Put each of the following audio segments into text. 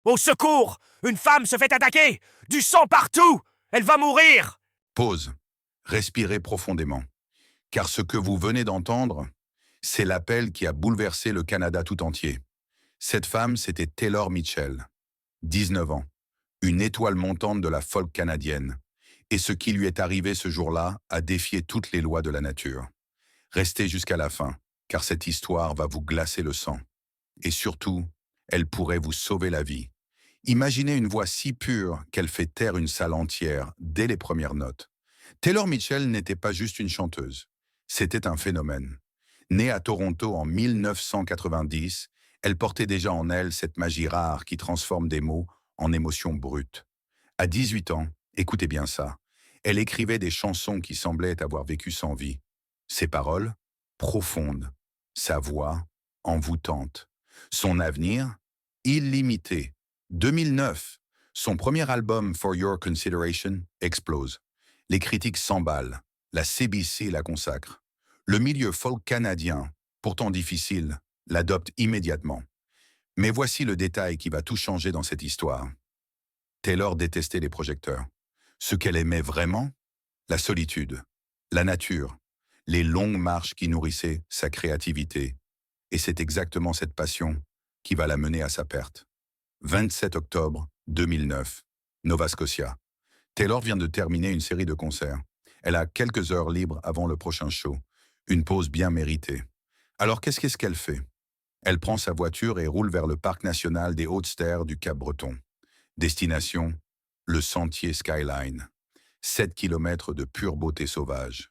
Au secours! Une femme se fait attaquer! Du sang partout! Elle va mourir! Pause. Respirez profondément. Car ce que vous venez d'entendre, c'est l'appel qui a bouleversé le Canada tout entier. Cette femme, c'était Taylor Mitchell, 19 ans, une étoile montante de la folk canadienne. Et ce qui lui est arrivé ce jour-là a défié toutes les lois de la nature. Restez jusqu'à la fin, car cette histoire va vous glacer le sang. Et surtout, elle pourrait vous sauver la vie. Imaginez une voix si pure qu'elle fait taire une salle entière dès les premières notes. Taylor Mitchell n'était pas juste une chanteuse, c'était un phénomène. Née à Toronto en 1990, elle portait déjà en elle cette magie rare qui transforme des mots en émotions brutes. À 18 ans, écoutez bien ça, elle écrivait des chansons qui semblaient avoir vécu sans vie. Ses paroles, profondes, sa voix, envoûtante. Son avenir, illimité. 2009, son premier album For Your Consideration explose. Les critiques s'emballent, la CBC la consacre. Le milieu folk canadien, pourtant difficile, l'adopte immédiatement. Mais voici le détail qui va tout changer dans cette histoire. Taylor détestait les projecteurs. Ce qu'elle aimait vraiment, la solitude, la nature, les longues marches qui nourrissaient sa créativité. Et c'est exactement cette passion qui va la mener à sa perte. 27 octobre 2009, Nova Scotia. Taylor vient de terminer une série de concerts. Elle a quelques heures libres avant le prochain show. Une pause bien méritée. Alors qu'est-ce qu'elle fait? Elle prend sa voiture et roule vers le parc national des Hautes-Terres du Cap-Breton. Destination, le sentier Skyline. 7 kilomètres de pure beauté sauvage.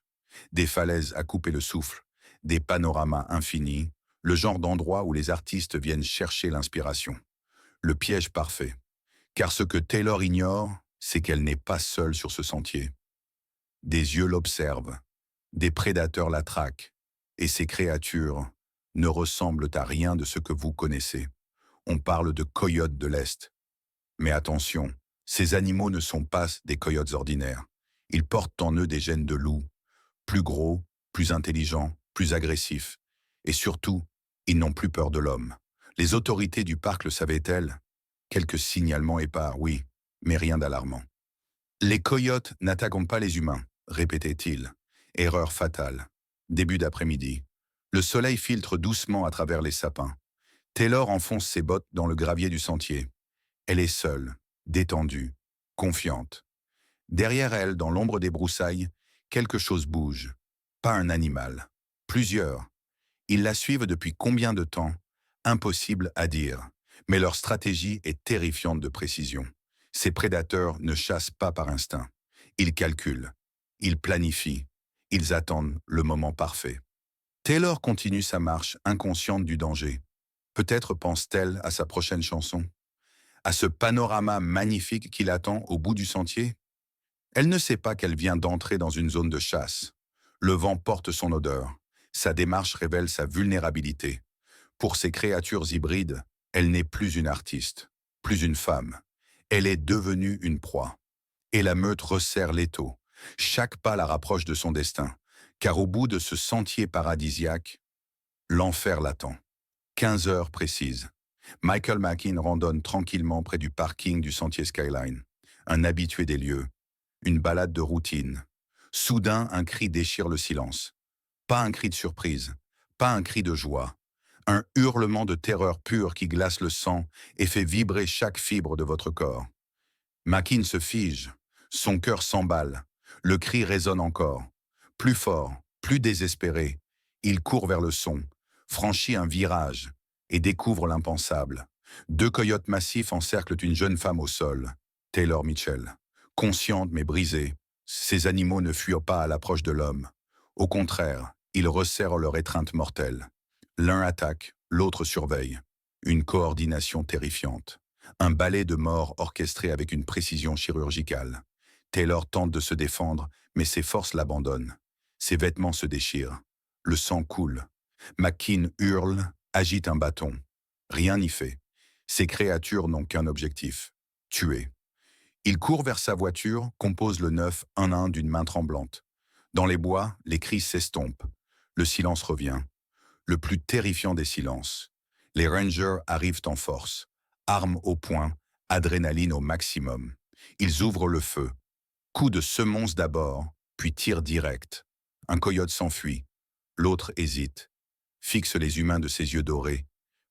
Des falaises à couper le souffle, des panoramas infinis, le genre d'endroit où les artistes viennent chercher l'inspiration. Le piège parfait. Car ce que Taylor ignore, c'est qu'elle n'est pas seule sur ce sentier. Des yeux l'observent, des prédateurs la traquent, et ces créatures ne ressemblent à rien de ce que vous connaissez. On parle de coyotes de l'Est. Mais attention, ces animaux ne sont pas des coyotes ordinaires. Ils portent en eux des gènes de loup, plus gros, plus intelligents, plus agressifs. Et surtout, ils n'ont plus peur de l'homme. Les autorités du parc le savaient-elles? Quelques signalements épars, oui, mais rien d'alarmant. Les coyotes n'attaquent pas les humains, répétait-il. Erreur fatale. Début d'après-midi. Le soleil filtre doucement à travers les sapins. Taylor enfonce ses bottes dans le gravier du sentier. Elle est seule, détendue, confiante. Derrière elle, dans l'ombre des broussailles, quelque chose bouge. Pas un animal. Plusieurs. Ils la suivent depuis combien de temps? Impossible à dire. Mais leur stratégie est terrifiante de précision. Ces prédateurs ne chassent pas par instinct. Ils calculent. Ils planifient. Ils attendent le moment parfait. Taylor continue sa marche, inconsciente du danger. Peut-être pense-t-elle à sa prochaine chanson? À ce panorama magnifique qui l'attend au bout du sentier? Elle ne sait pas qu'elle vient d'entrer dans une zone de chasse. Le vent porte son odeur. Sa démarche révèle sa vulnérabilité. Pour ces créatures hybrides, elle n'est plus une artiste, plus une femme. Elle est devenue une proie. Et la meute resserre l'étau. Chaque pas la rapproche de son destin. Car au bout de ce sentier paradisiaque, l'enfer l'attend. 15 heures précises. Michael Mackin randonne tranquillement près du parking du sentier Skyline. Un habitué des lieux. Une balade de routine. Soudain, un cri déchire le silence. Pas un cri de surprise, pas un cri de joie. Un hurlement de terreur pure qui glace le sang et fait vibrer chaque fibre de votre corps. Mackin se fige. Son cœur s'emballe. Le cri résonne encore. Plus fort, plus désespéré. Il court vers le son, franchit un virage et découvre l'impensable. 2 coyotes massifs encerclent une jeune femme au sol, Taylor Mitchell. Consciente mais brisée, ces animaux ne fuient pas à l'approche de l'homme. Au contraire, ils resserrent leur étreinte mortelle. L'un attaque, l'autre surveille. Une coordination terrifiante. Un ballet de mort orchestré avec une précision chirurgicale. Taylor tente de se défendre, mais ses forces l'abandonnent. Ses vêtements se déchirent. Le sang coule. Mackin hurle, agite un bâton. Rien n'y fait. Ces créatures n'ont qu'un objectif, tuer. Il court vers sa voiture, compose le 911 d'une main tremblante. Dans les bois, les cris s'estompent. Le silence revient. Le plus terrifiant des silences. Les rangers arrivent en force. Armes au poing, adrénaline au maximum. Ils ouvrent le feu. Coup de semonce d'abord, puis tir direct. Un coyote s'enfuit. L'autre hésite, fixe les humains de ses yeux dorés,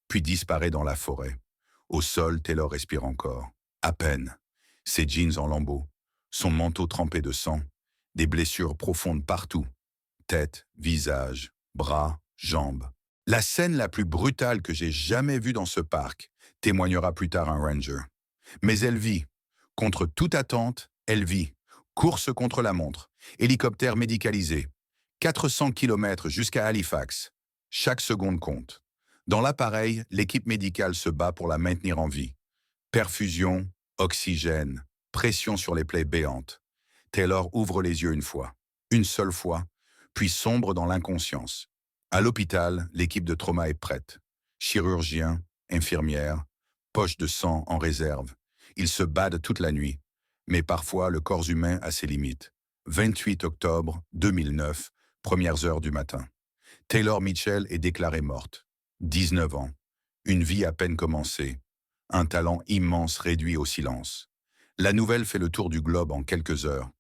puis disparaît dans la forêt. Au sol, Taylor respire encore. À peine. Ses jeans en lambeaux, son manteau trempé de sang, des blessures profondes partout. Tête, visage, bras, jambes. La scène la plus brutale que j'ai jamais vue dans ce parc, témoignera plus tard un ranger. Mais elle vit. Contre toute attente, elle vit. Course contre la montre. Hélicoptère médicalisé. 400 km jusqu'à Halifax. Chaque seconde compte. Dans l'appareil, l'équipe médicale se bat pour la maintenir en vie. Perfusion, oxygène, pression sur les plaies béantes. Taylor ouvre les yeux une seule fois, puis sombre dans l'inconscience. À l'hôpital, l'équipe de trauma est prête. Chirurgiens, infirmières, poches de sang en réserve. Ils se battent toute la nuit. Mais parfois, le corps humain a ses limites. 28 octobre 2009, premières heures du matin. Taylor Mitchell est déclarée morte. 19 ans. Une vie à peine commencée. Un talent immense réduit au silence. La nouvelle fait le tour du globe en quelques heures.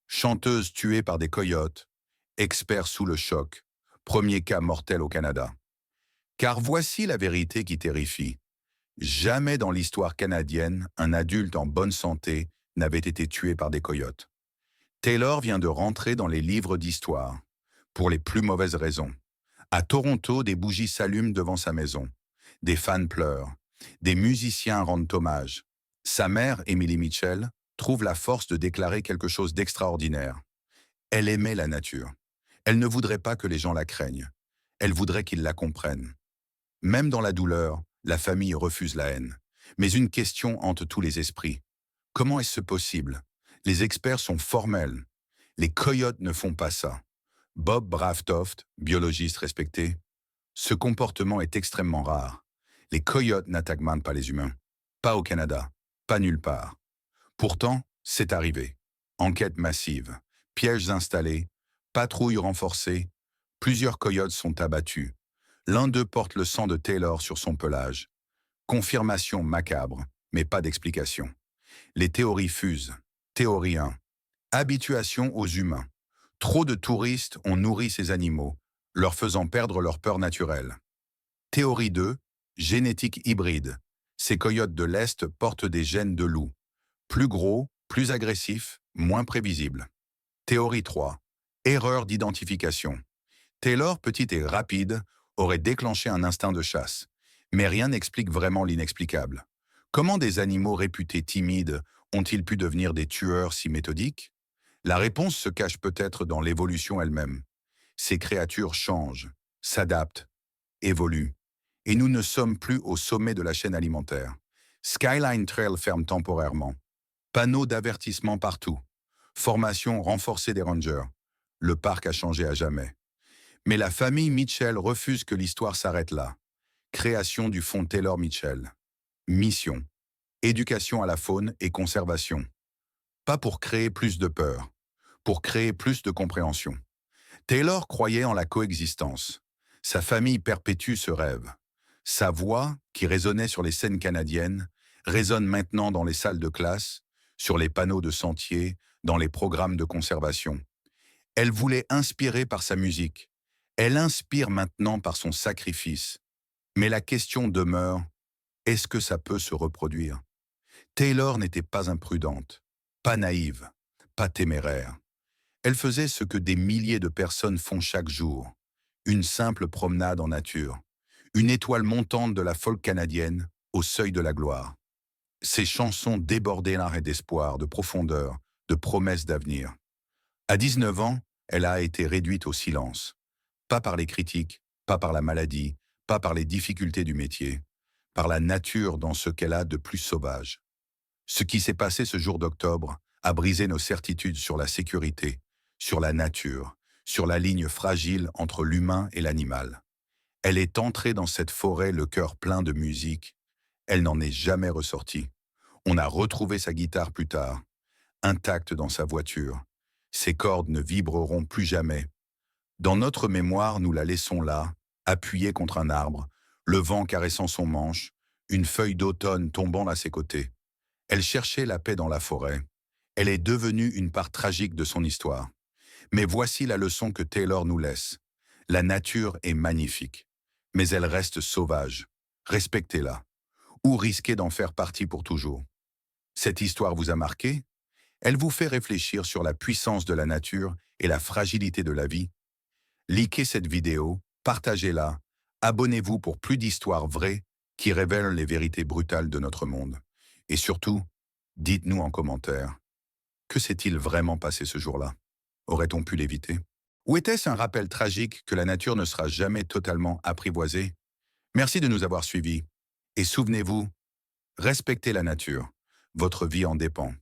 Chanteuse tuée par des coyotes. Expert sous le choc. Premier cas mortel au Canada. Car voici la vérité qui terrifie. Jamais dans l'histoire canadienne, un adulte en bonne santé n'avait été tué par des coyotes. Taylor vient de rentrer dans les livres d'histoire, pour les plus mauvaises raisons. À Toronto, des bougies s'allument devant sa maison. Des fans pleurent. Des musiciens rendent hommage. Sa mère, Emily Mitchell, trouve la force de déclarer quelque chose d'extraordinaire. Elle aimait la nature. Elle ne voudrait pas que les gens la craignent. Elle voudrait qu'ils la comprennent. Même dans la douleur, la famille refuse la haine. Mais une question hante tous les esprits. Comment est-ce possible? Les experts sont formels. Les coyotes ne font pas ça. Bob Bravetoft, biologiste respecté, ce comportement est extrêmement rare. Les coyotes n'attaquent même pas les humains. Pas au Canada, pas nulle part. Pourtant, c'est arrivé. Enquête massive, pièges installés, patrouilles renforcées, plusieurs coyotes sont abattus. L'un d'eux porte le sang de Taylor sur son pelage. Confirmation macabre, mais pas d'explication. Les théories fusent. Théorie 1. Habituation aux humains. Trop de touristes ont nourri ces animaux, leur faisant perdre leur peur naturelle. Théorie 2. Génétique hybride. Ces coyotes de l'Est portent des gènes de loup. Plus gros, plus agressifs, moins prévisibles. Théorie 3. Erreur d'identification. Taylor, petite et rapide, aurait déclenché un instinct de chasse. Mais rien n'explique vraiment l'inexplicable. Comment des animaux réputés timides ont-ils pu devenir des tueurs si méthodiques? La réponse se cache peut-être dans l'évolution elle-même. Ces créatures changent, s'adaptent, évoluent. Et nous ne sommes plus au sommet de la chaîne alimentaire. Skyline Trail ferme temporairement. Panneaux d'avertissement partout. Formation renforcée des rangers. Le parc a changé à jamais. Mais la famille Mitchell refuse que l'histoire s'arrête là. Création du fonds Taylor Mitchell. Mission. Éducation à la faune et conservation. Pas pour créer plus de peur, pour créer plus de compréhension. Taylor croyait en la coexistence. Sa famille perpétue ce rêve. Sa voix, qui résonnait sur les scènes canadiennes, résonne maintenant dans les salles de classe, sur les panneaux de sentiers, dans les programmes de conservation. Elle voulait inspirer par sa musique. Elle inspire maintenant par son sacrifice. Mais la question demeure, est-ce que ça peut se reproduire? Taylor n'était pas imprudente, pas naïve, pas téméraire. Elle faisait ce que des milliers de personnes font chaque jour. Une simple promenade en nature. Une étoile montante de la folk canadienne au seuil de la gloire. Ses chansons débordaient d'art d'espoir, de profondeur, de promesses d'avenir. À 19 ans, elle a été réduite au silence. Pas par les critiques, pas par la maladie, pas par les difficultés du métier, par la nature dans ce qu'elle a de plus sauvage. Ce qui s'est passé ce jour d'octobre a brisé nos certitudes sur la sécurité, sur la nature, sur la ligne fragile entre l'humain et l'animal. Elle est entrée dans cette forêt le cœur plein de musique. Elle n'en est jamais ressortie. On a retrouvé sa guitare plus tard, intacte dans sa voiture. Ses cordes ne vibreront plus jamais. Dans notre mémoire, nous la laissons là, appuyée contre un arbre, le vent caressant son manche, une feuille d'automne tombant à ses côtés. Elle cherchait la paix dans la forêt. Elle est devenue une part tragique de son histoire. Mais voici la leçon que Taylor nous laisse. La nature est magnifique, mais elle reste sauvage. Respectez-la, ou risquez d'en faire partie pour toujours. Cette histoire vous a marqué? Elle vous fait réfléchir sur la puissance de la nature et la fragilité de la vie? Likez cette vidéo, partagez-la, abonnez-vous pour plus d'histoires vraies qui révèlent les vérités brutales de notre monde. Et surtout, dites-nous en commentaire, que s'est-il vraiment passé ce jour-là? Aurait-on pu l'éviter? Ou était-ce un rappel tragique que la nature ne sera jamais totalement apprivoisée? Merci de nous avoir suivis. Et souvenez-vous, respectez la nature. Votre vie en dépend.